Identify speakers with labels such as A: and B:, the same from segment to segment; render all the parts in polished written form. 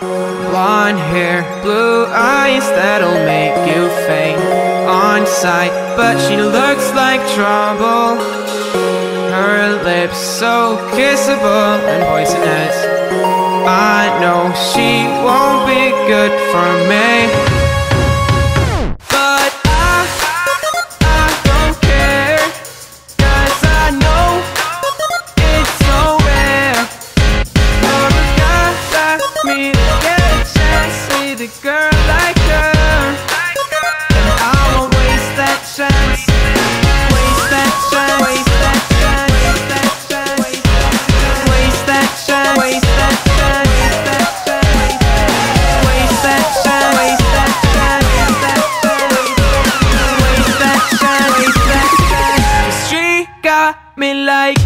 A: Blonde hair, blue eyes, that'll make you faint on sight. But she looks like trouble. Her lips so kissable and poisonous. I know she won't be good for me, but I don't care, 'cause I know it's so rare for a guy like me to get a chance with a girl like her. And I won't waste that chance, waste that chance, waste that chance, waste that chance, waste that chance, waste that chance, waste that chance, waste that chance, waste that chance, waste that chance. She got me like.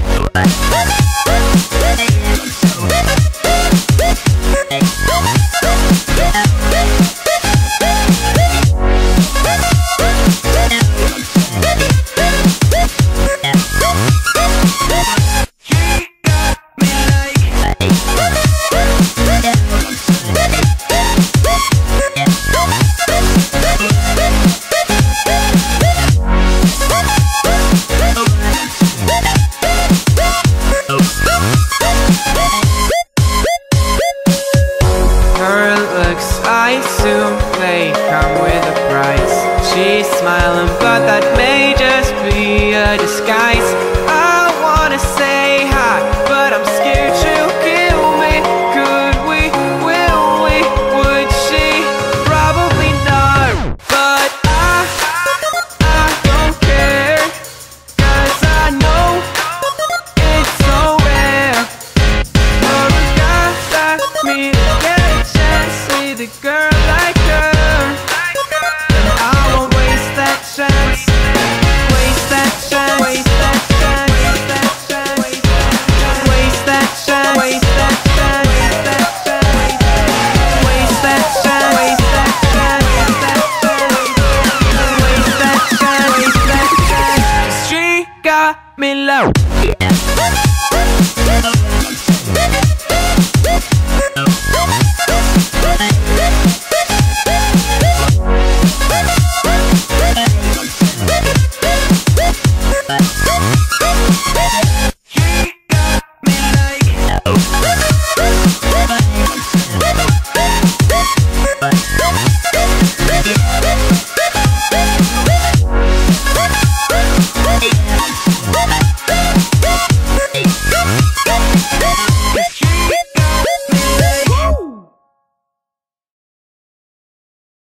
A: I assume they come with a price. She's smiling, but that may just be a disguise. I wanna say hi, but I'm scared she'll kill me. Could we, will we, would she? Probably not, but I don't care, 'cause I know it's so rare for a guy like me to get a chance with a girl